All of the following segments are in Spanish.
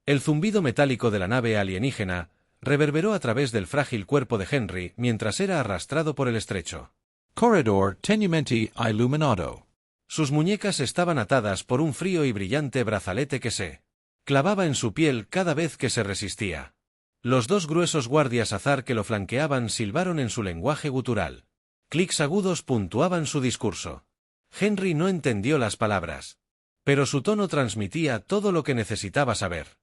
El zumbido metálico de la nave alienígena reverberó a través del frágil cuerpo de Henry mientras era arrastrado por el estrecho. Corridor tenuamente iluminado. Sus muñecas estaban atadas por un frío y brillante brazalete que se clavaba en su piel cada vez que se resistía. Los dos gruesos guardias azar que lo flanqueaban silbaron en su lenguaje gutural. Clics agudos puntuaban su discurso. Henry no entendió las palabras, pero su tono transmitía todo lo que necesitaba saber.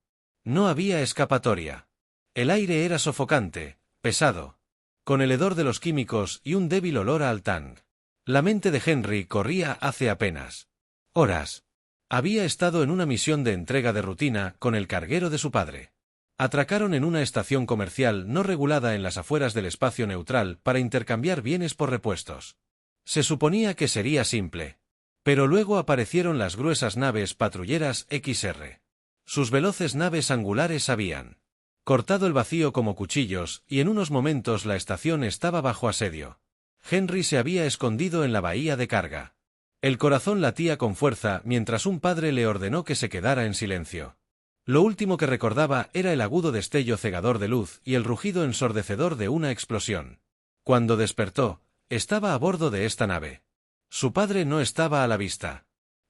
No había escapatoria. El aire era sofocante, pesado, con el hedor de los químicos y un débil olor a altán. La mente de Henry corría hace apenas horas. Había estado en una misión de entrega de rutina con el carguero de su padre. Atracaron en una estación comercial no regulada en las afueras del espacio neutral para intercambiar bienes por repuestos. Se suponía que sería simple. Pero luego aparecieron las gruesas naves patrulleras XR. Sus veloces naves angulares habían cortado el vacío como cuchillos y en unos momentos la estación estaba bajo asedio. Henry se había escondido en la bahía de carga. El corazón latía con fuerza mientras un padre le ordenó que se quedara en silencio. Lo último que recordaba era el agudo destello cegador de luz y el rugido ensordecedor de una explosión. Cuando despertó, estaba a bordo de esta nave. Su padre no estaba a la vista.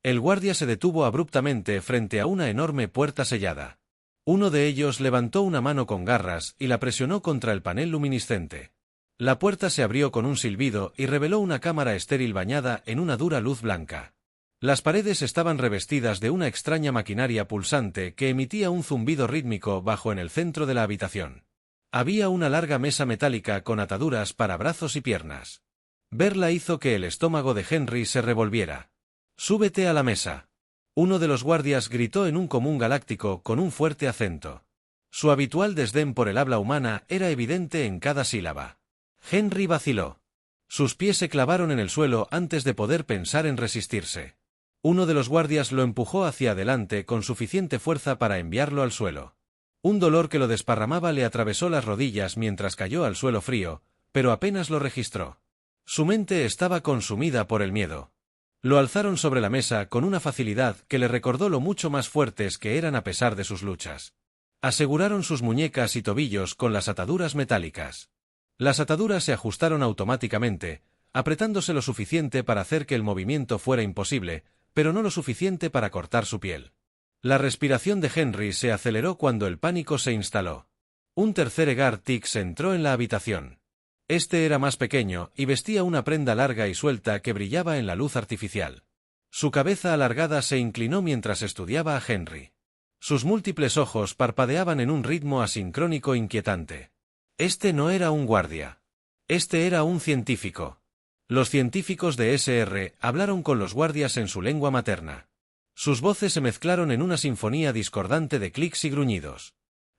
El guardia se detuvo abruptamente frente a una enorme puerta sellada. Uno de ellos levantó una mano con garras y la presionó contra el panel luminiscente. La puerta se abrió con un silbido y reveló una cámara estéril bañada en una dura luz blanca. Las paredes estaban revestidas de una extraña maquinaria pulsante que emitía un zumbido rítmico bajo en el centro de la habitación. Había una larga mesa metálica con ataduras para brazos y piernas. Verla hizo que el estómago de Henry se revolviera. «Súbete a la mesa». Uno de los guardias gritó en un común galáctico con un fuerte acento. Su habitual desdén por el habla humana era evidente en cada sílaba. Henry vaciló. Sus pies se clavaron en el suelo antes de poder pensar en resistirse. Uno de los guardias lo empujó hacia adelante con suficiente fuerza para enviarlo al suelo. Un dolor que lo desparramaba le atravesó las rodillas mientras cayó al suelo frío, pero apenas lo registró. Su mente estaba consumida por el miedo. Lo alzaron sobre la mesa con una facilidad que le recordó lo mucho más fuertes que eran a pesar de sus luchas. Aseguraron sus muñecas y tobillos con las ataduras metálicas. Las ataduras se ajustaron automáticamente, apretándose lo suficiente para hacer que el movimiento fuera imposible, pero no lo suficiente para cortar su piel. La respiración de Henry se aceleró cuando el pánico se instaló. Un tercer Egar Tix entró en la habitación. Este era más pequeño y vestía una prenda larga y suelta que brillaba en la luz artificial. Su cabeza alargada se inclinó mientras estudiaba a Henry. Sus múltiples ojos parpadeaban en un ritmo asincrónico inquietante. Este no era un guardia. Este era un científico. Los científicos de SR hablaron con los guardias en su lengua materna. Sus voces se mezclaron en una sinfonía discordante de clics y gruñidos.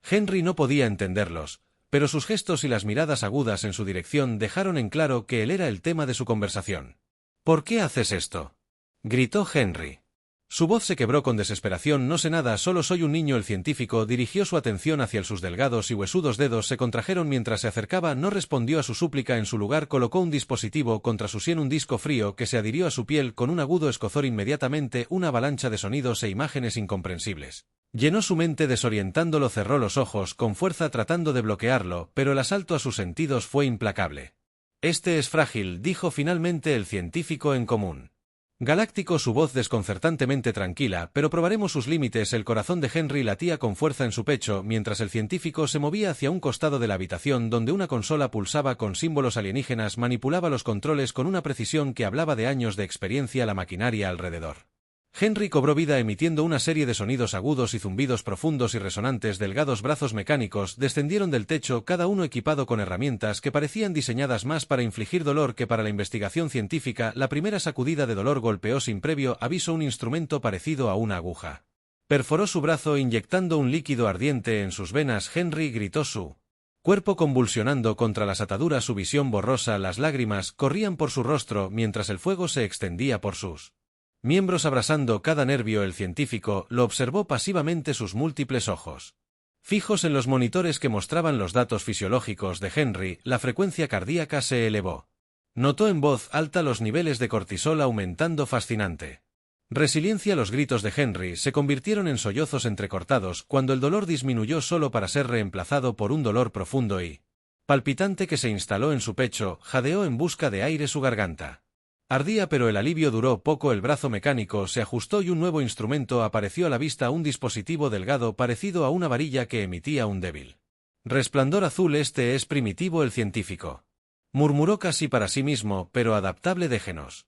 Henry no podía entenderlos, pero sus gestos y las miradas agudas en su dirección dejaron en claro que él era el tema de su conversación. «¿Por qué haces esto?», gritó Henry. Su voz se quebró con desesperación. «No sé nada, solo soy un niño». El científico dirigió su atención hacia sus delgados y huesudos dedos se contrajeron mientras se acercaba. No respondió a su súplica. En su lugar colocó un dispositivo contra su sien, un disco frío que se adhirió a su piel con un agudo escozor. Inmediatamente una avalancha de sonidos e imágenes incomprensibles llenó su mente desorientándolo. Cerró los ojos con fuerza tratando de bloquearlo, pero el asalto a sus sentidos fue implacable. «Este es frágil», dijo finalmente el científico en común galáctico, su voz desconcertantemente tranquila, «pero probaremos sus límites». El corazón de Henry latía con fuerza en su pecho mientras el científico se movía hacia un costado de la habitación donde una consola pulsaba con símbolos alienígenas. Manipulaba los controles con una precisión que hablaba de años de experiencia. La maquinaria alrededor Henry cobró vida emitiendo una serie de sonidos agudos y zumbidos profundos y resonantes. Delgados brazos mecánicos descendieron del techo, cada uno equipado con herramientas que parecían diseñadas más para infligir dolor que para la investigación científica. La primera sacudida de dolor golpeó sin previo aviso un instrumento parecido a una aguja. Perforó su brazo inyectando un líquido ardiente en sus venas. Henry gritó, su cuerpo convulsionando contra las ataduras, su visión borrosa. Las lágrimas corrían por su rostro mientras el fuego se extendía por sus miembros abrasando cada nervio. El científico lo observó pasivamente, sus múltiples ojos fijos en los monitores que mostraban los datos fisiológicos de Henry. La frecuencia cardíaca se elevó. Notó en voz alta los niveles de cortisol aumentando. Fascinante. Resiliencia. Los gritos de Henry se convirtieron en sollozos entrecortados cuando el dolor disminuyó solo para ser reemplazado por un dolor profundo y palpitante que se instaló en su pecho. Jadeó en busca de aire. Su garganta ardía, pero el alivio duró poco. El brazo mecánico se ajustó y un nuevo instrumento apareció a la vista, un dispositivo delgado parecido a una varilla que emitía un débil resplandor azul. Este es primitivo. El científico murmuró casi para sí mismo, pero adaptable. Déjenos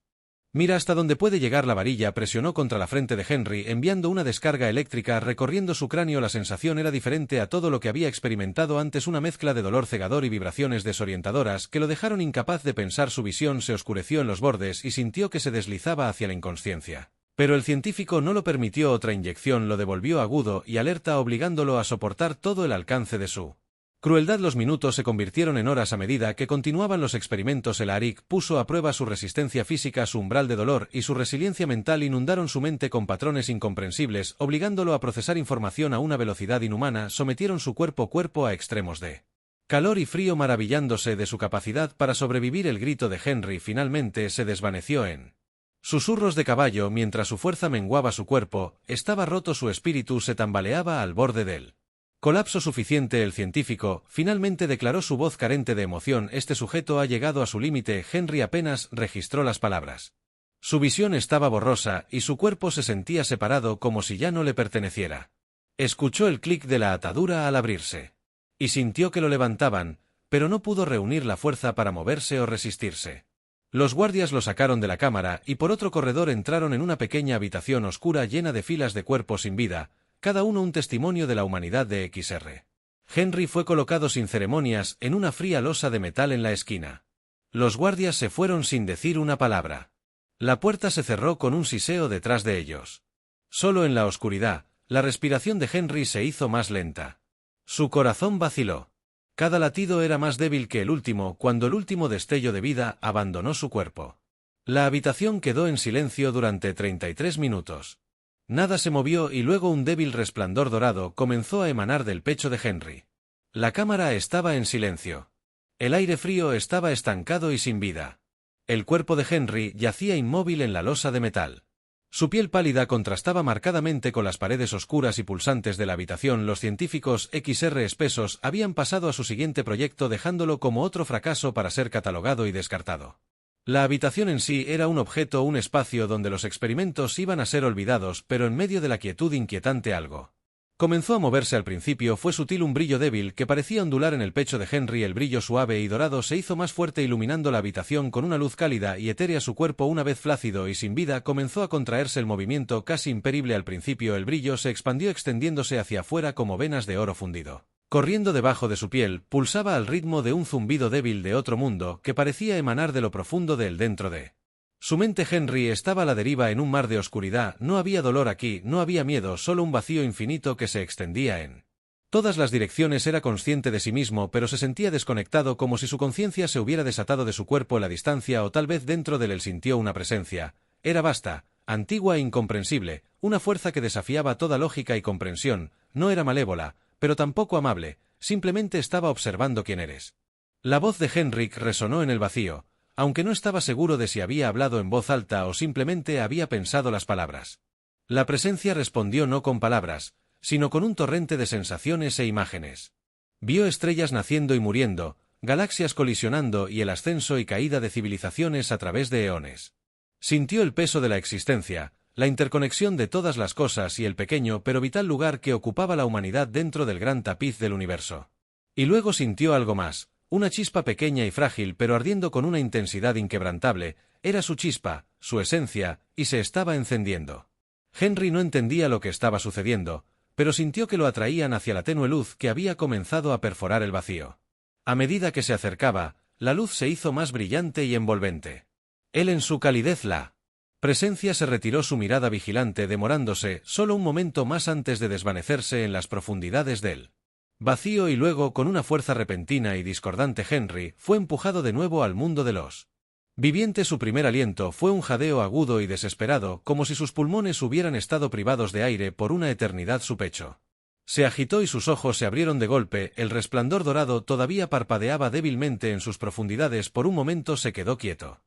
mira hasta dónde puede llegar la varilla. Presionó contra la frente de Henry, enviando una descarga eléctrica recorriendo su cráneo. La sensación era diferente a todo lo que había experimentado antes, una mezcla de dolor cegador y vibraciones desorientadoras que lo dejaron incapaz de pensar. Su visión se oscureció en los bordes y sintió que se deslizaba hacia la inconsciencia. Pero el científico no lo permitió. Otra inyección lo devolvió agudo y alerta, obligándolo a soportar todo el alcance de su crueldad. Los minutos se convirtieron en horas a medida que continuaban los experimentos. El Arik puso a prueba su resistencia física, su umbral de dolor y su resiliencia mental inundaron su mente con patrones incomprensibles, obligándolo a procesar información a una velocidad inhumana. Sometieron su cuerpo a extremos de calor y frío, maravillándose de su capacidad para sobrevivir. El grito de Henry finalmente se desvaneció en susurros de caballo mientras su fuerza menguaba. Su cuerpo estaba roto, su espíritu se tambaleaba al borde del colapso suficiente. El científico finalmente declaró, su voz carente de emoción: este sujeto ha llegado a su límite. Henry apenas registró las palabras. Su visión estaba borrosa y su cuerpo se sentía separado, como si ya no le perteneciera. Escuchó el clic de la atadura al abrirse y sintió que lo levantaban, pero no pudo reunir la fuerza para moverse o resistirse. Los guardias lo sacaron de la cámara y por otro corredor entraron en una pequeña habitación oscura llena de filas de cuerpos sin vida, cada uno un testimonio de la humanidad de XR. Henry fue colocado sin ceremonias en una fría losa de metal en la esquina. Los guardias se fueron sin decir una palabra. La puerta se cerró con un siseo detrás de ellos. Solo en la oscuridad, la respiración de Henry se hizo más lenta. Su corazón vaciló. Cada latido era más débil que el último cuando el último destello de vida abandonó su cuerpo. La habitación quedó en silencio durante 33 minutos. Nada se movió y luego un débil resplandor dorado comenzó a emanar del pecho de Henry. La cámara estaba en silencio. El aire frío estaba estancado y sin vida. El cuerpo de Henry yacía inmóvil en la losa de metal. Su piel pálida contrastaba marcadamente con las paredes oscuras y pulsantes de la habitación. Los científicos XR espesos habían pasado a su siguiente proyecto, dejándolo como otro fracaso para ser catalogado y descartado. La habitación en sí era un objeto, un espacio donde los experimentos iban a ser olvidados, pero en medio de la quietud inquietante algo comenzó a moverse. Al principio fue sutil, un brillo débil que parecía ondular en el pecho de Henry. El brillo suave y dorado se hizo más fuerte, iluminando la habitación con una luz cálida y etérea. Su cuerpo, una vez flácido y sin vida, comenzó a contraerse. El movimiento casi imperible al principio. El brillo se expandió, extendiéndose hacia afuera como venas de oro fundido. Corriendo debajo de su piel, pulsaba al ritmo de un zumbido débil de otro mundo que parecía emanar de lo profundo de él. Dentro de su mente, Henry estaba a la deriva en un mar de oscuridad. No había dolor aquí, no había miedo, solo un vacío infinito que se extendía en todas las direcciones. Era consciente de sí mismo, pero se sentía desconectado, como si su conciencia se hubiera desatado de su cuerpo. La distancia, o tal vez dentro de él, sintió una presencia. Era vasta, antigua e incomprensible, una fuerza que desafiaba toda lógica y comprensión. No era malévola, pero tampoco amable, simplemente estaba observando quién eres. La voz de Henrik resonó en el vacío, aunque no estaba seguro de si había hablado en voz alta o simplemente había pensado las palabras. La presencia respondió no con palabras, sino con un torrente de sensaciones e imágenes. Vio estrellas naciendo y muriendo, galaxias colisionando y el ascenso y caída de civilizaciones a través de eones. Sintió el peso de la existencia, la interconexión de todas las cosas y el pequeño pero vital lugar que ocupaba la humanidad dentro del gran tapiz del universo. Y luego sintió algo más, una chispa pequeña y frágil pero ardiendo con una intensidad inquebrantable. Era su chispa, su esencia, y se estaba encendiendo. Henry no entendía lo que estaba sucediendo, pero sintió que lo atraían hacia la tenue luz que había comenzado a perforar el vacío. A medida que se acercaba, la luz se hizo más brillante y envolvente. Él, en su calidez, la presencia, se retiró, su mirada vigilante demorándose solo un momento más antes de desvanecerse en las profundidades del vacío, y luego, con una fuerza repentina y discordante, Henry fue empujado de nuevo al mundo de los vivientes. Su primer aliento fue un jadeo agudo y desesperado, como si sus pulmones hubieran estado privados de aire por una eternidad. Su pecho se agitó y sus ojos se abrieron de golpe. El resplandor dorado todavía parpadeaba débilmente en sus profundidades. Por un momento se quedó quieto.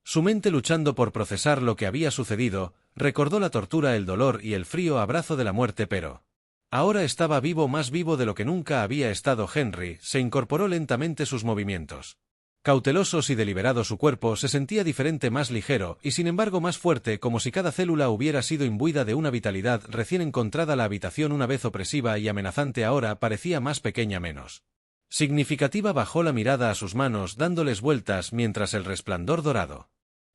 Su mente, luchando por procesar lo que había sucedido, recordó la tortura, el dolor y el frío abrazo de la muerte, pero ahora estaba vivo, más vivo de lo que nunca había estado. Henry se incorporó lentamente, sus movimientos cautelosos y deliberados. Su cuerpo se sentía diferente, más ligero y sin embargo más fuerte, como si cada célula hubiera sido imbuida de una vitalidad recién encontrada. La habitación, una vez opresiva y amenazante, ahora parecía más pequeña, menos significativa. Bajó la mirada a sus manos, dándoles vueltas mientras el resplandor dorado,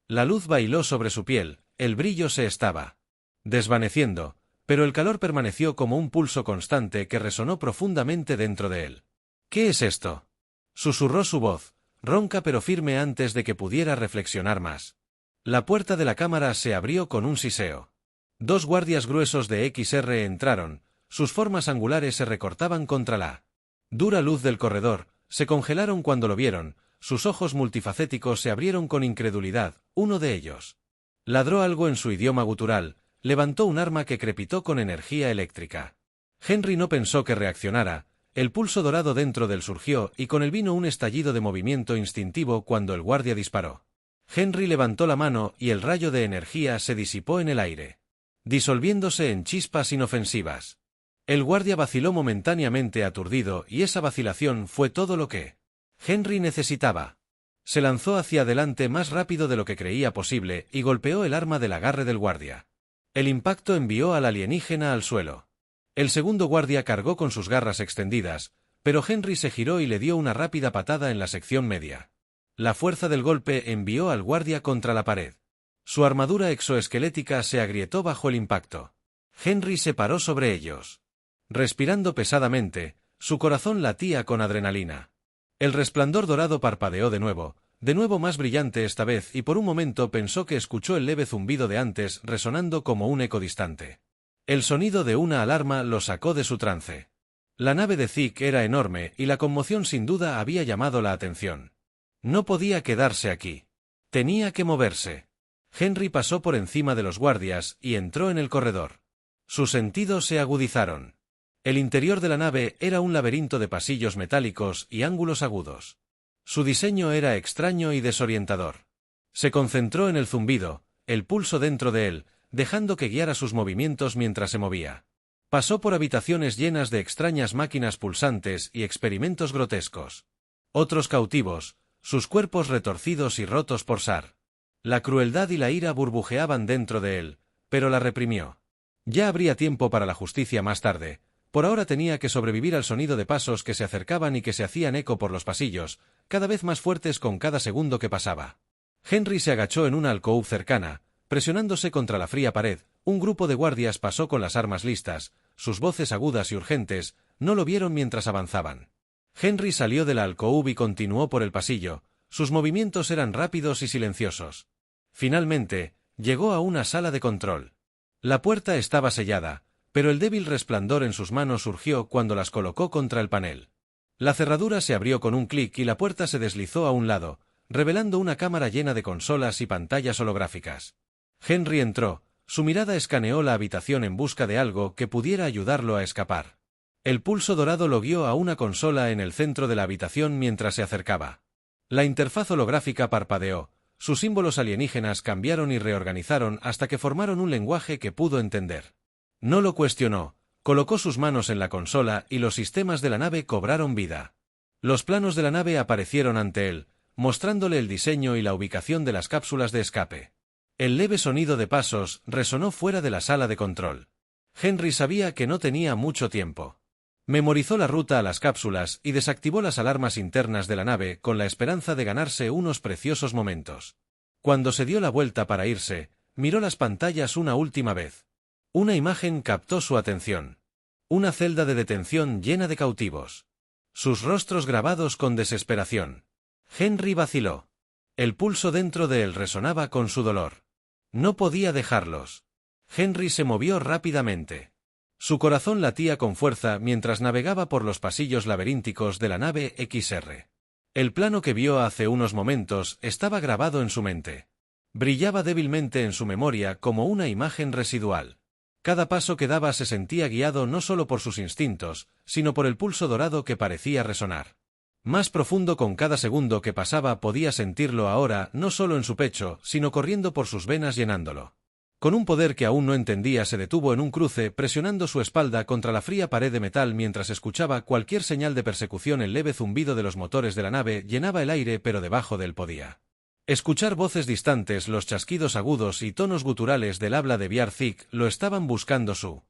la luz, bailó sobre su piel. El brillo se estaba desvaneciendo, pero el calor permaneció como un pulso constante que resonó profundamente dentro de él. ¿Qué es esto?, susurró su voz, ronca pero firme, antes de que pudiera reflexionar más. La puerta de la cámara se abrió con un siseo. 2 guardias gruesos de XR entraron, sus formas angulares se recortaban contra la dura luz del corredor, se congelaron cuando lo vieron, sus ojos multifacéticos se abrieron con incredulidad. Uno de ellos ladró algo en su idioma gutural, levantó un arma que crepitó con energía eléctrica. Henry no pensó que reaccionara. El pulso dorado dentro de él surgió y con él vino un estallido de movimiento instintivo cuando el guardia disparó. Henry levantó la mano y el rayo de energía se disipó en el aire, disolviéndose en chispas inofensivas. El guardia vaciló momentáneamente, aturdido, y esa vacilación fue todo lo que Henry necesitaba. Se lanzó hacia adelante más rápido de lo que creía posible y golpeó el arma del agarre del guardia. El impacto envió al alienígena al suelo. El segundo guardia cargó con sus garras extendidas, pero Henry se giró y le dio una rápida patada en la sección media. La fuerza del golpe envió al guardia contra la pared. Su armadura exoesquelética se agrietó bajo el impacto. Henry se paró sobre ellos, respirando pesadamente, su corazón latía con adrenalina. El resplandor dorado parpadeó de nuevo más brillante esta vez, y por un momento pensó que escuchó el leve zumbido de antes resonando como un eco distante. El sonido de una alarma lo sacó de su trance. La nave de Zeke era enorme y la conmoción sin duda había llamado la atención. No podía quedarse aquí. Tenía que moverse. Henry pasó por encima de los guardias y entró en el corredor. Sus sentidos se agudizaron. El interior de la nave era un laberinto de pasillos metálicos y ángulos agudos. Su diseño era extraño y desorientador. Se concentró en el zumbido, el pulso dentro de él, dejando que guiara sus movimientos mientras se movía. Pasó por habitaciones llenas de extrañas máquinas pulsantes y experimentos grotescos. Otros cautivos, sus cuerpos retorcidos y rotos por SAR. La crueldad y la ira burbujeaban dentro de él, pero la reprimió. Ya habría tiempo para la justicia más tarde. Por ahora tenía que sobrevivir al sonido de pasos que se acercaban y que se hacían eco por los pasillos, cada vez más fuertes con cada segundo que pasaba. Henry se agachó en una alcóve cercana, presionándose contra la fría pared. Un grupo de guardias pasó con las armas listas, sus voces agudas y urgentes, no lo vieron mientras avanzaban. Henry salió de la alcóve y continuó por el pasillo, sus movimientos eran rápidos y silenciosos. Finalmente, llegó a una sala de control. La puerta estaba sellada, pero el débil resplandor en sus manos surgió cuando las colocó contra el panel. La cerradura se abrió con un clic y la puerta se deslizó a un lado, revelando una cámara llena de consolas y pantallas holográficas. Henry entró, su mirada escaneó la habitación en busca de algo que pudiera ayudarlo a escapar. El pulso dorado lo guió a una consola en el centro de la habitación mientras se acercaba. La interfaz holográfica parpadeó, sus símbolos alienígenas cambiaron y reorganizaron hasta que formaron un lenguaje que pudo entender. No lo cuestionó, colocó sus manos en la consola y los sistemas de la nave cobraron vida. Los planos de la nave aparecieron ante él, mostrándole el diseño y la ubicación de las cápsulas de escape. El leve sonido de pasos resonó fuera de la sala de control. Henry sabía que no tenía mucho tiempo. Memorizó la ruta a las cápsulas y desactivó las alarmas internas de la nave con la esperanza de ganarse unos preciosos momentos. Cuando se dio la vuelta para irse, miró las pantallas una última vez. Una imagen captó su atención. Una celda de detención llena de cautivos. Sus rostros grabados con desesperación. Henry vaciló. El pulso dentro de él resonaba con su dolor. No podía dejarlos. Henry se movió rápidamente. Su corazón latía con fuerza mientras navegaba por los pasillos laberínticos de la nave XR. El plano que vio hace unos momentos estaba grabado en su mente. Brillaba débilmente en su memoria como una imagen residual. Cada paso que daba se sentía guiado no solo por sus instintos, sino por el pulso dorado que parecía resonar. Más profundo con cada segundo que pasaba, podía sentirlo ahora, no solo en su pecho, sino corriendo por sus venas llenándolo. Con un poder que aún no entendía, se detuvo en un cruce, presionando su espalda contra la fría pared de metal mientras escuchaba cualquier señal de persecución. El leve zumbido de los motores de la nave llenaba el aire, pero debajo de él podía escuchar voces distantes, los chasquidos agudos y tonos guturales del habla de Biarzik lo estaban buscando. Su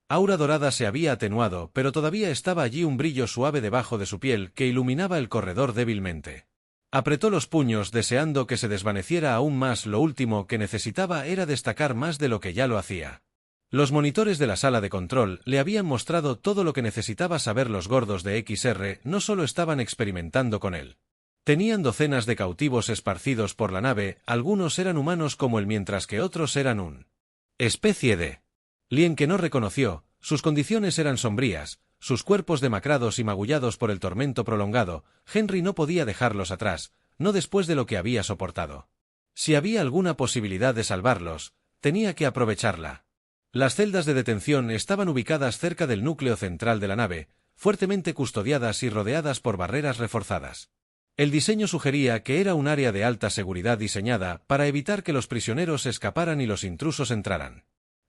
aura dorada se había atenuado, pero todavía estaba allí un brillo suave debajo de su piel que iluminaba el corredor débilmente. Apretó los puños deseando que se desvaneciera aún más. Lo último que necesitaba era destacar más de lo que ya lo hacía. Los monitores de la sala de control le habían mostrado todo lo que necesitaba saber. Los gordos de XR no solo estaban experimentando con él. Tenían docenas de cautivos esparcidos por la nave, algunos eran humanos como él mientras que otros eran una especie de alien que no reconoció. Sus condiciones eran sombrías, sus cuerpos demacrados y magullados por el tormento prolongado. Henry no podía dejarlos atrás, no después de lo que había soportado. Si había alguna posibilidad de salvarlos, tenía que aprovecharla. Las celdas de detención estaban ubicadas cerca del núcleo central de la nave, fuertemente custodiadas y rodeadas por barreras reforzadas. El diseño sugería que era un área de alta seguridad diseñada para evitar que los prisioneros escaparan y los intrusos entraran.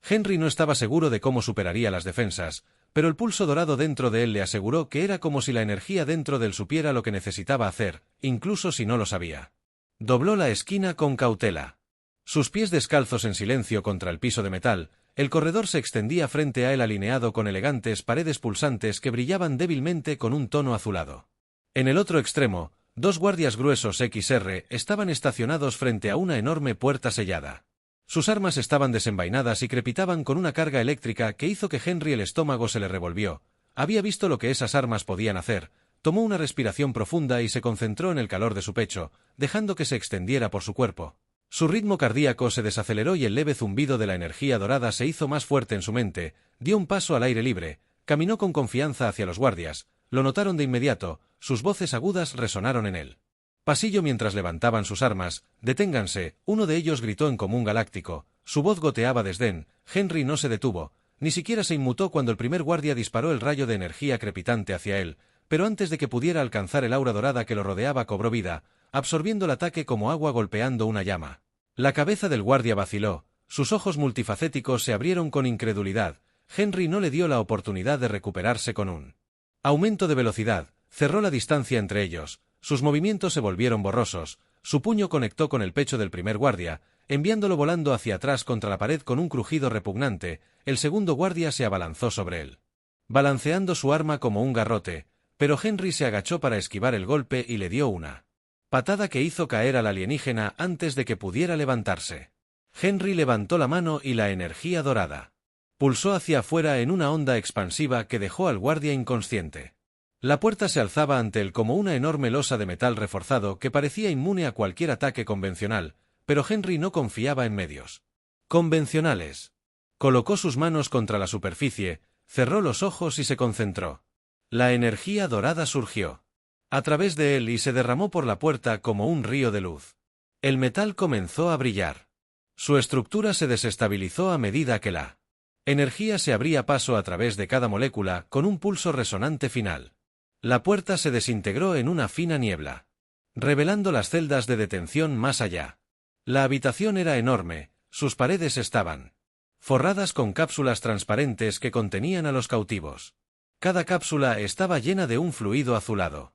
Henry no estaba seguro de cómo superaría las defensas, pero el pulso dorado dentro de él le aseguró que era como si la energía dentro de él supiera lo que necesitaba hacer, incluso si no lo sabía. Dobló la esquina con cautela. Sus pies descalzos en silencio contra el piso de metal, el corredor se extendía frente a él alineado con elegantes paredes pulsantes que brillaban débilmente con un tono azulado. En el otro extremo, dos guardias gruesos XR estaban estacionados frente a una enorme puerta sellada. Sus armas estaban desenvainadas y crepitaban con una carga eléctrica que hizo que Henry el estómago se le revolvió. Había visto lo que esas armas podían hacer. Tomó una respiración profunda y se concentró en el calor de su pecho, dejando que se extendiera por su cuerpo. Su ritmo cardíaco se desaceleró y el leve zumbido de la energía dorada se hizo más fuerte en su mente. Dio un paso al aire libre, caminó con confianza hacia los guardias. Lo notaron de inmediato, sus voces agudas resonaron en él pasillo mientras levantaban sus armas. «Deténganse», uno de ellos gritó en común galáctico. Su voz goteaba desdén. Henry no se detuvo, ni siquiera se inmutó cuando el primer guardia disparó el rayo de energía crepitante hacia él, pero antes de que pudiera alcanzar el aura dorada que lo rodeaba cobró vida, absorbiendo el ataque como agua golpeando una llama. La cabeza del guardia vaciló, sus ojos multifacéticos se abrieron con incredulidad. Henry no le dio la oportunidad de recuperarse. Con un aumento de velocidad, cerró la distancia entre ellos. Sus movimientos se volvieron borrosos, su puño conectó con el pecho del primer guardia, enviándolo volando hacia atrás contra la pared con un crujido repugnante. El segundo guardia se abalanzó sobre él, balanceando su arma como un garrote, pero Henry se agachó para esquivar el golpe y le dio una patada que hizo caer al alienígena antes de que pudiera levantarse. Henry levantó la mano y la energía dorada pulsó hacia afuera en una onda expansiva que dejó al guardia inconsciente. La puerta se alzaba ante él como una enorme losa de metal reforzado que parecía inmune a cualquier ataque convencional, pero Henry no confiaba en medios convencionales. Colocó sus manos contra la superficie, cerró los ojos y se concentró. La energía dorada surgió a través de él y se derramó por la puerta como un río de luz. El metal comenzó a brillar. Su estructura se desestabilizó a medida que la energía se abría paso a través de cada molécula con un pulso resonante final. La puerta se desintegró en una fina niebla, revelando las celdas de detención más allá. La habitación era enorme, sus paredes estaban forradas con cápsulas transparentes que contenían a los cautivos. Cada cápsula estaba llena de un fluido azulado.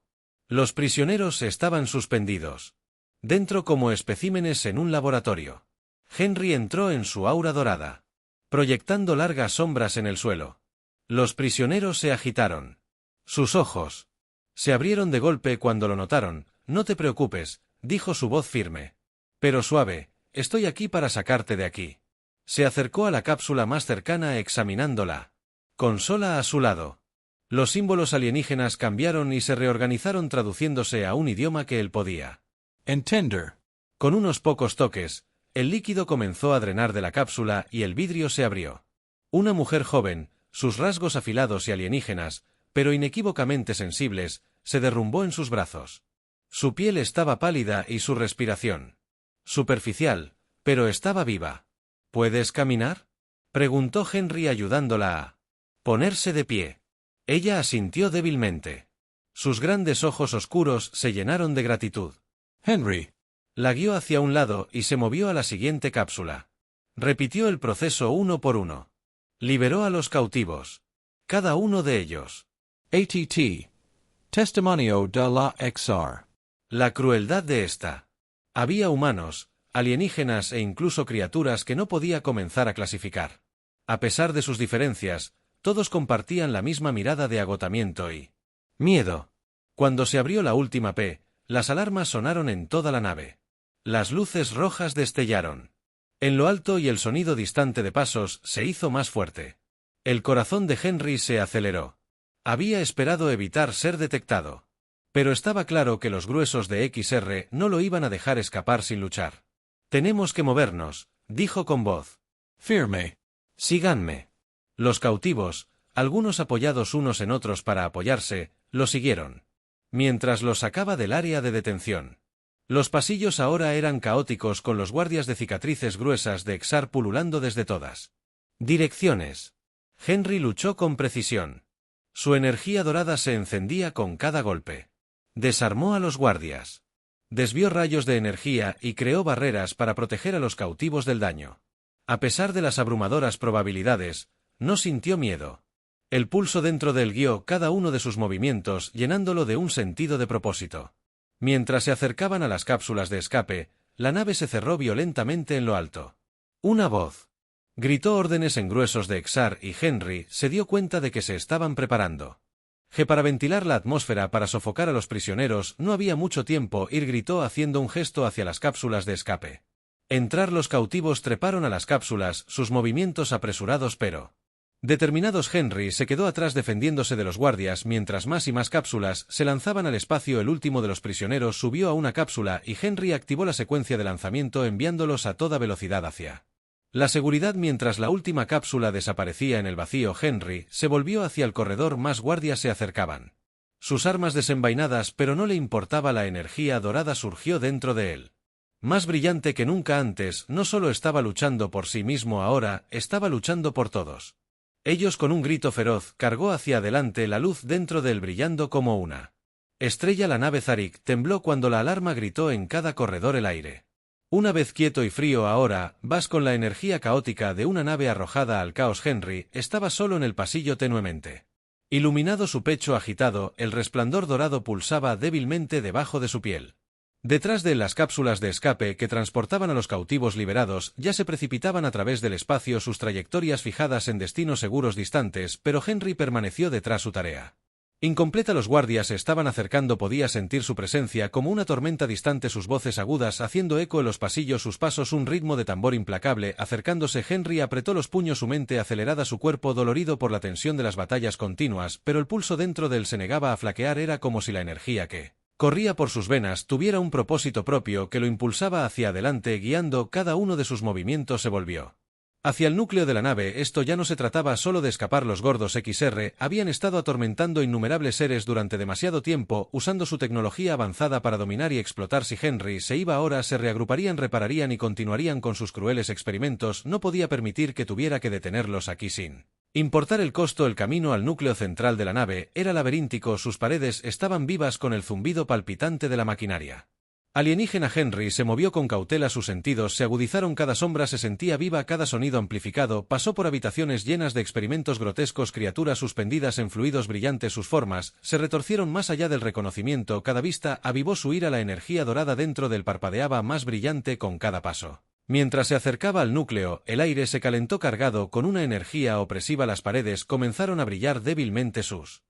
Los prisioneros estaban suspendidos dentro como especímenes en un laboratorio. Henry entró en su aura dorada, proyectando largas sombras en el suelo. Los prisioneros se agitaron. Sus ojos se abrieron de golpe cuando lo notaron. «No te preocupes», dijo su voz firme, pero suave, «estoy aquí para sacarte de aquí». Se acercó a la cápsula más cercana examinándola. Consola a su lado. Los símbolos alienígenas cambiaron y se reorganizaron traduciéndose a un idioma que él podía entender. Con unos pocos toques, el líquido comenzó a drenar de la cápsula y el vidrio se abrió. Una mujer joven, sus rasgos afilados y alienígenas, pero inequívocamente sensibles, se derrumbó en sus brazos. Su piel estaba pálida y su respiración superficial, pero estaba viva. «¿Puedes caminar?», preguntó Henry ayudándola a ponerse de pie. Ella asintió débilmente. Sus grandes ojos oscuros se llenaron de gratitud. Henry. La guió hacia un lado y se movió a la siguiente cápsula. Repitió el proceso uno por uno. Liberó a los cautivos. Cada uno de ellos. ATT. Testimonio de la XR. La crueldad de esta. Había humanos, alienígenas e incluso criaturas que no podía comenzar a clasificar. A pesar de sus diferencias, todos compartían la misma mirada de agotamiento y miedo. Cuando se abrió la última P, las alarmas sonaron en toda la nave. Las luces rojas destellaron. En lo alto y el sonido distante de pasos se hizo más fuerte. El corazón de Henry se aceleró. Había esperado evitar ser detectado. Pero estaba claro que los gruesos de XR no lo iban a dejar escapar sin luchar. «Tenemos que movernos», dijo con voz Firme. «Síganme». Los cautivos, algunos apoyados unos en otros para apoyarse, lo siguieron. Mientras los sacaba del área de detención. Los pasillos ahora eran caóticos con los guardias de cicatrices gruesas de XR pululando desde todas direcciones. Henry luchó con precisión. Su energía dorada se encendía con cada golpe. Desarmó a los guardias. Desvió rayos de energía y creó barreras para proteger a los cautivos del daño. A pesar de las abrumadoras probabilidades, no sintió miedo. El pulso dentro de él guió cada uno de sus movimientos llenándolo de un sentido de propósito. Mientras se acercaban a las cápsulas de escape, la nave se cerró violentamente en lo alto. Una voz gritó órdenes en gruesos de XR y Henry se dio cuenta de que se estaban preparando. Para ventilar la atmósfera para sofocar a los prisioneros no había mucho tiempo. Gritó haciendo un gesto hacia las cápsulas de escape. Entrar los cautivos treparon a las cápsulas, sus movimientos apresurados pero determinados. Henry se quedó atrás defendiéndose de los guardias mientras más y más cápsulas se lanzaban al espacio. El último de los prisioneros subió a una cápsula y Henry activó la secuencia de lanzamiento enviándolos a toda velocidad hacia la seguridad. Mientras la última cápsula desaparecía en el vacío, Henry se volvió hacia el corredor. Más guardias se acercaban. Sus armas desenvainadas, pero no le importaba. La energía dorada surgió dentro de él. Más brillante que nunca antes. No solo estaba luchando por sí mismo ahora, estaba luchando por todos. Ellos. Con un grito feroz, cargó hacia adelante la luz dentro de él brillando como una estrella. La nave Zarik tembló cuando la alarma gritó en cada corredor. El aire. Una vez quieto y frío. Ahora, vas con la energía caótica de una nave arrojada al caos. Henry estaba solo en el pasillo tenuemente iluminado, su pecho agitado, el resplandor dorado pulsaba débilmente debajo de su piel. Detrás de él, las cápsulas de escape que transportaban a los cautivos liberados ya se precipitaban a través del espacio, sus trayectorias fijadas en destinos seguros distantes, pero Henry permaneció detrás. Su tarea incompleta. Los guardias se estaban acercando. Podía sentir su presencia como una tormenta distante, sus voces agudas haciendo eco en los pasillos, sus pasos un ritmo de tambor implacable. Acercándose, Henry apretó los puños, su mente acelerada, su cuerpo dolorido por la tensión de las batallas continuas, pero el pulso dentro de él se negaba a flaquear. Era como si la energía que corría por sus venas tuviera un propósito propio que lo impulsaba hacia adelante, guiando cada uno de sus movimientos. Se volvió hacia el núcleo de la nave. Esto ya no se trataba solo de escapar. Los gordos XR habían estado atormentando innumerables seres durante demasiado tiempo, usando su tecnología avanzada para dominar y explotar. Si Henry se iba ahora, se reagruparían, repararían y continuarían con sus crueles experimentos. No podía permitir que tuviera que detenerlos aquí sin importar el costo. El camino al núcleo central de la nave era laberíntico, sus paredes estaban vivas con el zumbido palpitante de la maquinaria alienígena. Henry se movió con cautela, sus sentidos se agudizaron, cada sombra se sentía viva, cada sonido amplificado. Pasó por habitaciones llenas de experimentos grotescos, criaturas suspendidas en fluidos brillantes, sus formas se retorcieron más allá del reconocimiento, cada vista avivó su ira. La energía dorada dentro del parpadeaba más brillante con cada paso. Mientras se acercaba al núcleo, el aire se calentó cargado con una energía opresiva. Las paredes comenzaron a brillar débilmente, sus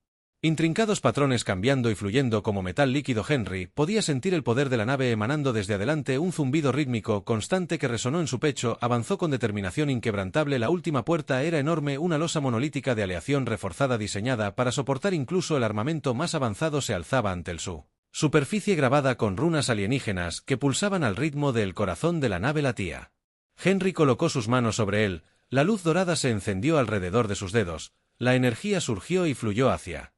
intrincados patrones cambiando y fluyendo como metal líquido. Henry podía sentir el poder de la nave emanando desde adelante, un zumbido rítmico constante que resonó en su pecho. Avanzó con determinación inquebrantable. La última puerta era enorme, una losa monolítica de aleación reforzada diseñada para soportar incluso el armamento más avanzado. Se alzaba ante el su superficie grabada con runas alienígenas que pulsaban al ritmo del corazón de la nave. Latía. Henry colocó sus manos sobre él, la luz dorada se encendió alrededor de sus dedos, la energía surgió y fluyó hacia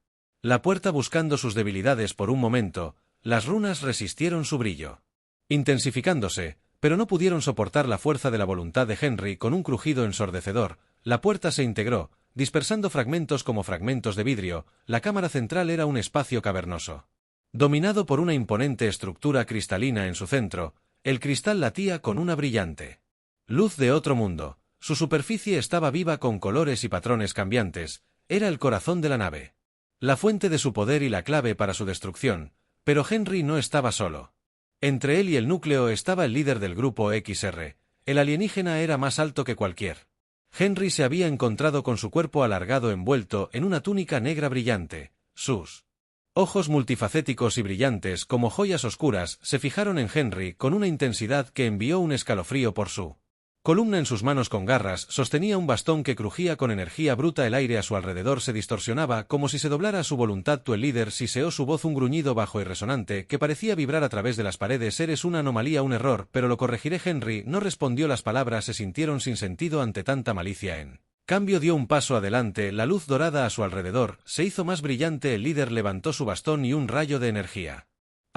la puerta buscando sus debilidades. Por un momento, las runas resistieron su brillo, intensificándose, pero no pudieron soportar la fuerza de la voluntad de Henry. Con un crujido ensordecedor, la puerta se integró, dispersando fragmentos como fragmentos de vidrio. La cámara central era un espacio cavernoso. Dominado por una imponente estructura cristalina en su centro, el cristal latía con una brillante luz de otro mundo. Su superficie estaba viva con colores y patrones cambiantes. Era el corazón de la nave, la fuente de su poder y la clave para su destrucción. Pero Henry no estaba solo. Entre él y el núcleo estaba el líder del grupo XR. El alienígena era más alto que cualquier. Henry se había encontrado con su cuerpo alargado envuelto en una túnica negra brillante. Sus ojos multifacéticos y brillantes como joyas oscuras se fijaron en Henry con una intensidad que envió un escalofrío por su columna. En sus manos con garras sostenía un bastón que crujía con energía bruta. El aire a su alrededor se distorsionaba como si se doblara a su voluntad. El líder siseó su voz, un gruñido bajo y resonante que parecía vibrar a través de las paredes. Eres una anomalía, un error, pero lo corregiré. Henry no respondió. Las palabras se sintieron sin sentido ante tanta malicia. En cambio dio un paso adelante. La luz dorada a su alrededor se hizo más brillante. El líder levantó su bastón y un rayo de energía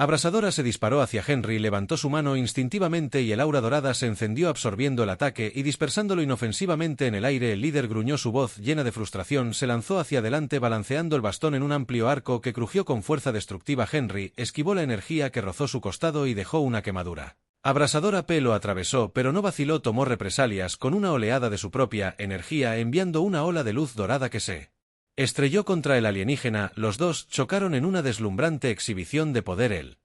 abrasadora se disparó hacia Henry. Levantó su mano instintivamente y el aura dorada se encendió absorbiendo el ataque y dispersándolo inofensivamente en el aire. El líder gruñó, su voz llena de frustración se lanzó hacia adelante balanceando el bastón en un amplio arco que crujió con fuerza destructiva. Henry esquivó la energía que rozó su costado y dejó una quemadura abrasadora. Lo atravesó, pero no vaciló, tomó represalias con una oleada de su propia energía, enviando una ola de luz dorada que se estrelló contra el alienígena. Los dos chocaron en una deslumbrante exhibición de poder.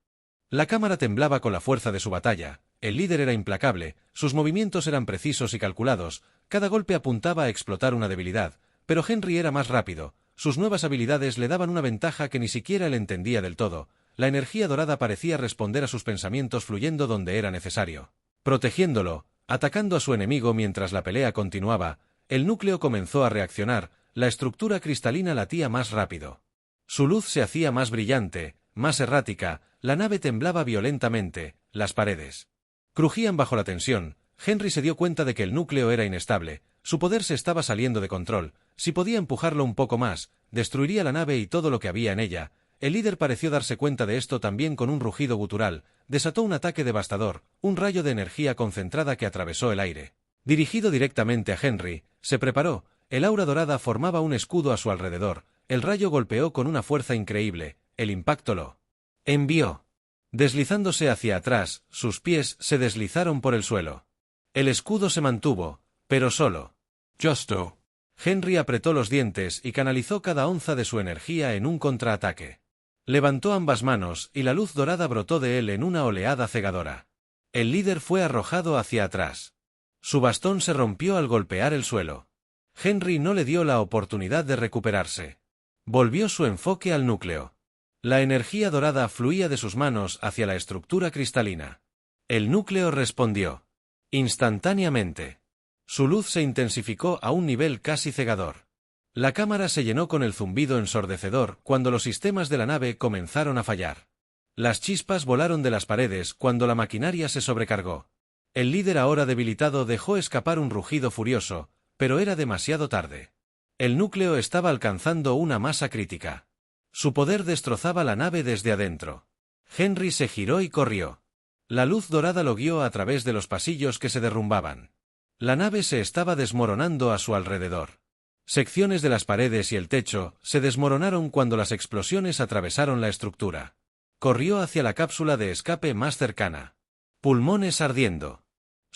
La cámara temblaba con la fuerza de su batalla. El líder era implacable, sus movimientos eran precisos y calculados, cada golpe apuntaba a explotar una debilidad, pero Henry era más rápido, sus nuevas habilidades le daban una ventaja que ni siquiera él entendía del todo. La energía dorada parecía responder a sus pensamientos, fluyendo donde era necesario, protegiéndolo, atacando a su enemigo. Mientras la pelea continuaba, el núcleo comenzó a reaccionar. La estructura cristalina latía más rápido. Su luz se hacía más brillante, más errática, la nave temblaba violentamente, las paredes crujían bajo la tensión. Henry se dio cuenta de que el núcleo era inestable, su poder se estaba saliendo de control. Si podía empujarlo un poco más, destruiría la nave y todo lo que había en ella. El líder pareció darse cuenta de esto también. Con un rugido gutural, desató un ataque devastador, un rayo de energía concentrada que atravesó el aire. Dirigido directamente a Henry, se preparó. El aura dorada formaba un escudo a su alrededor. El rayo golpeó con una fuerza increíble. El impacto lo envió deslizándose hacia atrás. Sus pies se deslizaron por el suelo. El escudo se mantuvo, pero solo. Justo. Henry apretó los dientes y canalizó cada onza de su energía en un contraataque. Levantó ambas manos y la luz dorada brotó de él en una oleada cegadora. El líder fue arrojado hacia atrás. Su bastón se rompió al golpear el suelo. Henry no le dio la oportunidad de recuperarse. Volvió su enfoque al núcleo. La energía dorada fluía de sus manos hacia la estructura cristalina. El núcleo respondió instantáneamente. Su luz se intensificó a un nivel casi cegador. La cámara se llenó con el zumbido ensordecedor cuando los sistemas de la nave comenzaron a fallar. Las chispas volaron de las paredes cuando la maquinaria se sobrecargó. El líder, ahora debilitado, dejó escapar un rugido furioso, pero era demasiado tarde. El núcleo estaba alcanzando una masa crítica. Su poder destrozaba la nave desde adentro. Henry se giró y corrió. La luz dorada lo guió a través de los pasillos que se derrumbaban. La nave se estaba desmoronando a su alrededor. Secciones de las paredes y el techo se desmoronaron cuando las explosiones atravesaron la estructura. Corrió hacia la cápsula de escape más cercana. Pulmones ardiendo.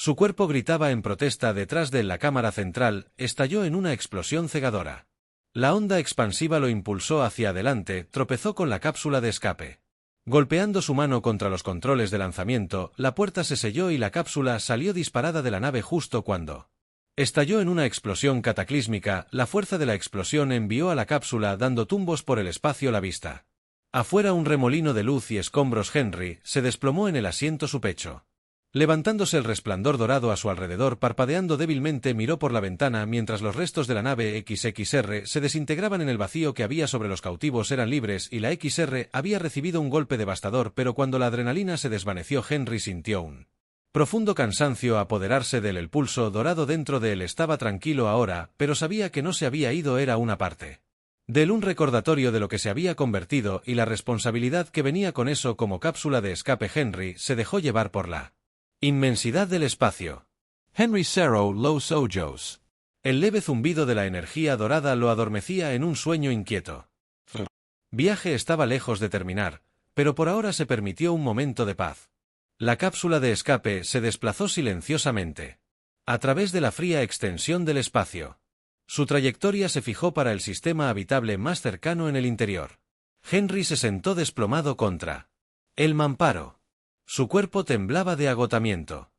Su cuerpo gritaba en protesta. Detrás de la cámara central estalló en una explosión cegadora. La onda expansiva lo impulsó hacia adelante, tropezó con la cápsula de escape. Golpeando su mano contra los controles de lanzamiento, la puerta se selló y la cápsula salió disparada de la nave justo cuando estalló en una explosión cataclísmica. La fuerza de la explosión envió a la cápsula dando tumbos por el espacio. La vista afuera, un remolino de luz y escombros. Henry se desplomó en el asiento, su pecho levantándose, el resplandor dorado a su alrededor parpadeando débilmente. Miró por la ventana mientras los restos de la nave XXR se desintegraban en el vacío que había sobre los cautivos. Eran libres y la XR había recibido un golpe devastador, pero cuando la adrenalina se desvaneció, Henry sintió un profundo cansancio apoderarse de él. El pulso dorado dentro de él estaba tranquilo ahora, pero sabía que no se había ido. Era una parte de él, un recordatorio de lo que se había convertido y la responsabilidad que venía con eso. Como cápsula de escape, Henry se dejó llevar por la inmensidad del espacio. Henry Cerro Los Ojos. El leve zumbido de la energía dorada lo adormecía en un sueño inquieto. Viaje estaba lejos de terminar, pero por ahora se permitió un momento de paz. La cápsula de escape se desplazó silenciosamente a través de la fría extensión del espacio. Su trayectoria se fijó para el sistema habitable más cercano en el interior. Henry se sentó desplomado contra el mamparo. Su cuerpo temblaba de agotamiento.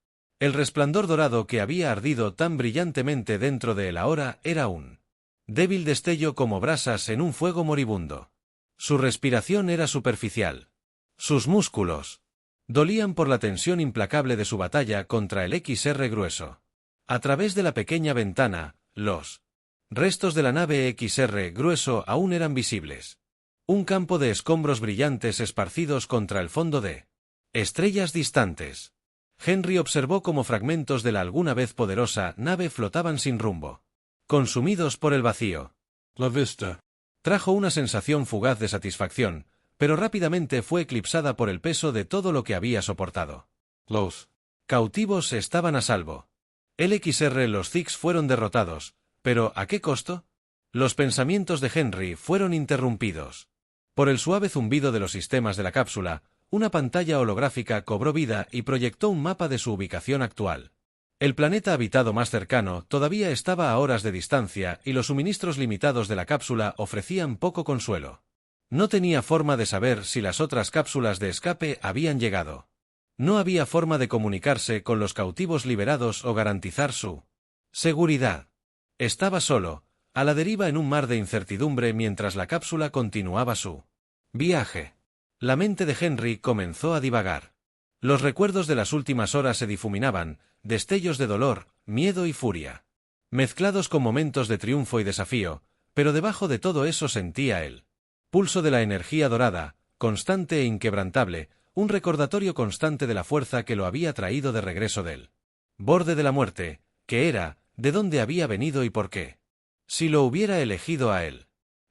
El resplandor dorado que había ardido tan brillantemente dentro de él ahora era un débil destello como brasas en un fuego moribundo. Su respiración era superficial. Sus músculos dolían por la tensión implacable de su batalla contra el XR grueso. A través de la pequeña ventana, los restos de la nave XR grueso aún eran visibles. Un campo de escombros brillantes esparcidos contra el fondo de estrellas distantes. Henry observó cómo fragmentos de la alguna vez poderosa nave flotaban sin rumbo, consumidos por el vacío. La vista. Trajo una sensación fugaz de satisfacción, pero rápidamente fue eclipsada por el peso de todo lo que había soportado. Los cautivos estaban a salvo. El XR los Zix fueron derrotados, pero ¿a qué costo? Los pensamientos de Henry fueron interrumpidos por el suave zumbido de los sistemas de la cápsula. Una pantalla holográfica cobró vida y proyectó un mapa de su ubicación actual. El planeta habitado más cercano todavía estaba a horas de distancia y los suministros limitados de la cápsula ofrecían poco consuelo. No tenía forma de saber si las otras cápsulas de escape habían llegado. No había forma de comunicarse con los cautivos liberados o garantizar su seguridad. Estaba solo, a la deriva en un mar de incertidumbre mientras la cápsula continuaba su viaje. La mente de Henry comenzó a divagar. Los recuerdos de las últimas horas se difuminaban, destellos de dolor, miedo y furia, mezclados con momentos de triunfo y desafío, pero debajo de todo eso sentía el pulso de la energía dorada, constante e inquebrantable, un recordatorio constante de la fuerza que lo había traído de regreso del borde de la muerte, que era, de dónde había venido y por qué. Si lo hubiera elegido a él.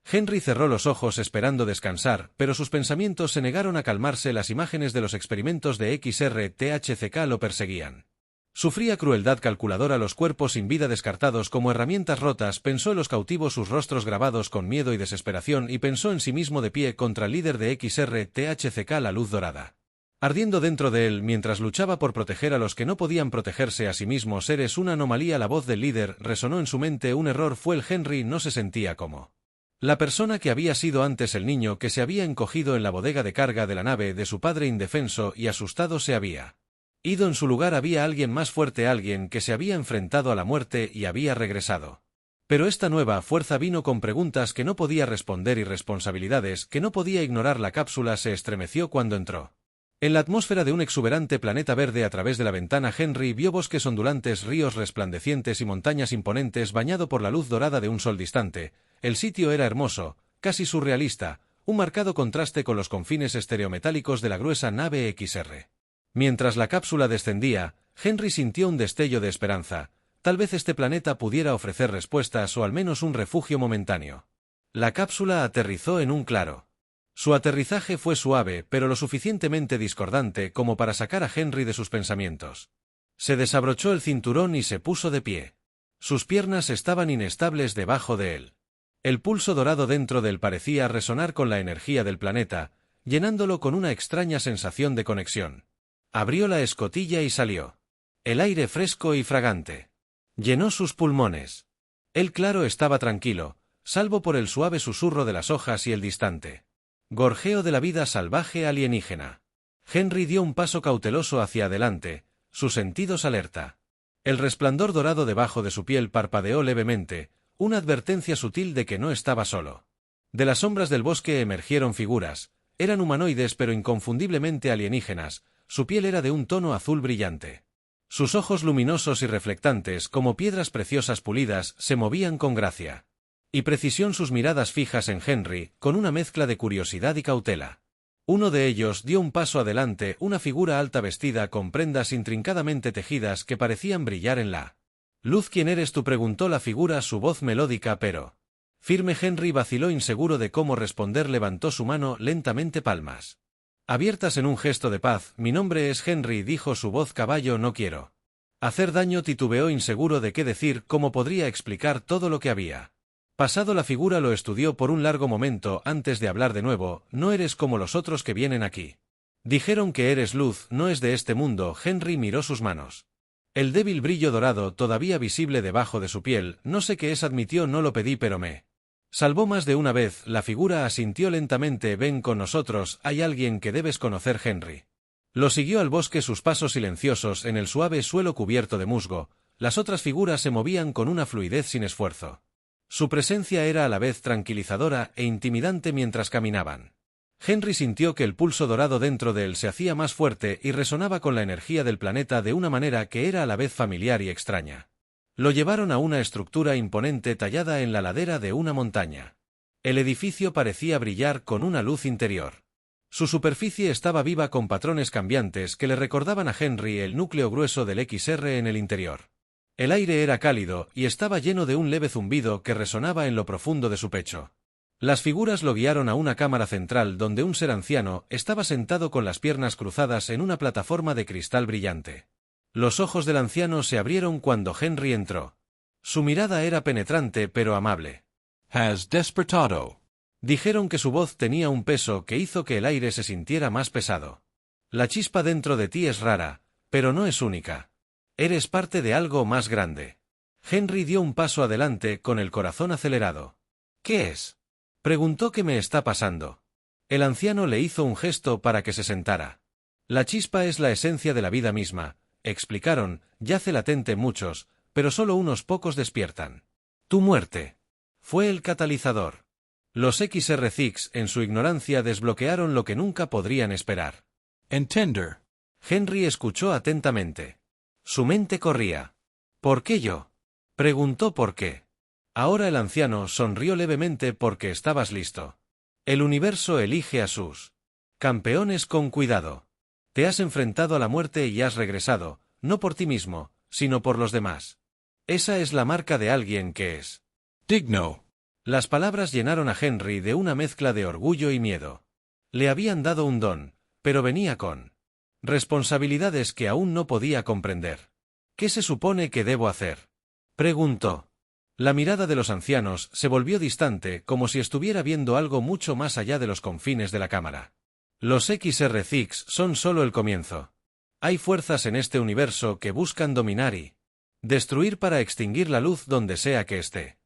Henry cerró los ojos esperando descansar, pero sus pensamientos se negaron a calmarse. Las imágenes de los experimentos de XR-THCK lo perseguían. Sufría crueldad calculadora, los cuerpos sin vida descartados como herramientas rotas, pensó en los cautivos, sus rostros grabados con miedo y desesperación, y pensó en sí mismo de pie contra el líder de XR-THCK, la luz dorada ardiendo dentro de él mientras luchaba por proteger a los que no podían protegerse a sí mismos. Eres una anomalía. La voz del líder resonó en su mente. Un error fue el Henry no se sentía como la persona que había sido antes. El niño que se había encogido en la bodega de carga de la nave de su padre, indefenso y asustado, se había ido. En su lugar había alguien más fuerte, alguien que se había enfrentado a la muerte y había regresado. Pero esta nueva fuerza vino con preguntas que no podía responder y responsabilidades que no podía ignorar. La cápsula se estremeció cuando entró en la atmósfera de un exuberante planeta verde. A través de la ventana Henry vio bosques ondulantes, ríos resplandecientes y montañas imponentes bañado por la luz dorada de un sol distante. El sitio era hermoso, casi surrealista, un marcado contraste con los confines estereometálicos de la gruesa nave XR. Mientras la cápsula descendía, Henry sintió un destello de esperanza. Tal vez este planeta pudiera ofrecer respuestas o al menos un refugio momentáneo. La cápsula aterrizó en un claro. Su aterrizaje fue suave, pero lo suficientemente discordante como para sacar a Henry de sus pensamientos. Se desabrochó el cinturón y se puso de pie. Sus piernas estaban inestables debajo de él. El pulso dorado dentro de él parecía resonar con la energía del planeta, llenándolo con una extraña sensación de conexión. Abrió la escotilla y salió. El aire fresco y fragante llenó sus pulmones. El claro estaba tranquilo, salvo por el suave susurro de las hojas y el distante gorjeo de la vida salvaje alienígena. Henry dio un paso cauteloso hacia adelante, sus sentidos alerta. El resplandor dorado debajo de su piel parpadeó levemente, una advertencia sutil de que no estaba solo. De las sombras del bosque emergieron figuras, eran humanoides pero inconfundiblemente alienígenas. Su piel era de un tono azul brillante. Sus ojos luminosos y reflectantes como piedras preciosas pulidas se movían con gracia y precisión, sus miradas fijas en Henry, con una mezcla de curiosidad y cautela. Uno de ellos dio un paso adelante, una figura alta vestida con prendas intrincadamente tejidas que parecían brillar en la luz. ¿Quién eres tú?, preguntó la figura, su voz melódica pero firme. Henry vaciló, inseguro de cómo responder. Levantó su mano lentamente, palmas abiertas en un gesto de paz. Mi nombre es Henry, dijo su voz. Caballo, no quiero Hacer daño titubeó inseguro de qué decir, cómo podría explicar todo lo que había pasado. La figura lo estudió por un largo momento antes de hablar de nuevo. No eres como los otros que vienen aquí. Dijeron que eres luz, no es de este mundo. Henry miró sus manos. El débil brillo dorado todavía visible debajo de su piel. No sé qué es, admitió, no lo pedí pero me salvó más de una vez. La figura asintió lentamente. Ven con nosotros, hay alguien que debes conocer. Henry lo siguió al bosque, sus pasos silenciosos en el suave suelo cubierto de musgo. Las otras figuras se movían con una fluidez sin esfuerzo. Su presencia era a la vez tranquilizadora e intimidante mientras caminaban. Henry sintió que el pulso dorado dentro de él se hacía más fuerte y resonaba con la energía del planeta de una manera que era a la vez familiar y extraña. Lo llevaron a una estructura imponente tallada en la ladera de una montaña. El edificio parecía brillar con una luz interior. Su superficie estaba viva con patrones cambiantes que le recordaban a Henry el núcleo grueso del XR en el interior. El aire era cálido y estaba lleno de un leve zumbido que resonaba en lo profundo de su pecho. Las figuras lo guiaron a una cámara central donde un ser anciano estaba sentado con las piernas cruzadas en una plataforma de cristal brillante. Los ojos del anciano se abrieron cuando Henry entró. Su mirada era penetrante pero amable. Has despertado. Dijeron que su voz tenía un peso que hizo que el aire se sintiera más pesado. La chispa dentro de ti es rara, pero no es única. Eres parte de algo más grande. Henry dio un paso adelante con el corazón acelerado. ¿Qué es? Preguntó. ¿Qué me está pasando? El anciano le hizo un gesto para que se sentara. La chispa es la esencia de la vida misma, explicaron, yace latente en muchos, pero solo unos pocos despiertan. Tu muerte fue el catalizador. Los XR-Zix, en su ignorancia, desbloquearon lo que nunca podrían esperar. Entender. Henry escuchó atentamente. Su mente corría. ¿Por qué yo? Preguntó por qué. Ahora el anciano sonrió levemente. Porque estabas listo. El universo elige a sus campeones con cuidado. Te has enfrentado a la muerte y has regresado, no por ti mismo, sino por los demás. Esa es la marca de alguien que es digno. Las palabras llenaron a Henry de una mezcla de orgullo y miedo. Le habían dado un don, pero venía con responsabilidades que aún no podía comprender. ¿Qué se supone que debo hacer? Preguntó. La mirada de los ancianos se volvió distante, como si estuviera viendo algo mucho más allá de los confines de la cámara. Los XR-Zix son solo el comienzo. Hay fuerzas en este universo que buscan dominar y destruir para extinguir la luz donde sea que esté.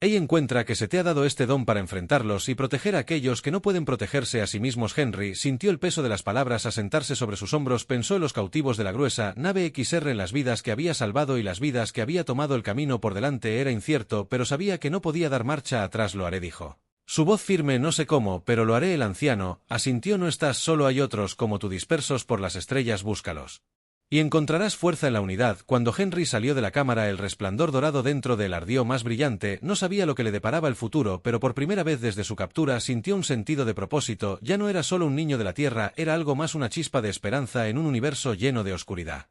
Ella encuentra que se te ha dado este don para enfrentarlos y proteger a aquellos que no pueden protegerse a sí mismos. Henry sintió el peso de las palabras asentarse sobre sus hombros. Pensó en los cautivos de la gruesa nave XR, en las vidas que había salvado y las vidas que había tomado. El camino por delante era incierto, pero sabía que no podía dar marcha atrás. Lo haré, dijo. Su voz firme. No sé cómo, pero lo haré. El anciano asintió. No estás solo, hay otros como tú dispersos por las estrellas, búscalos. Y encontrarás fuerza en la unidad. Cuando Henry salió de la cámara, el resplandor dorado dentro de él ardió más brillante. No sabía lo que le deparaba el futuro, pero por primera vez desde su captura sintió un sentido de propósito. Ya no era solo un niño de la Tierra, era algo más, una chispa de esperanza en un universo lleno de oscuridad.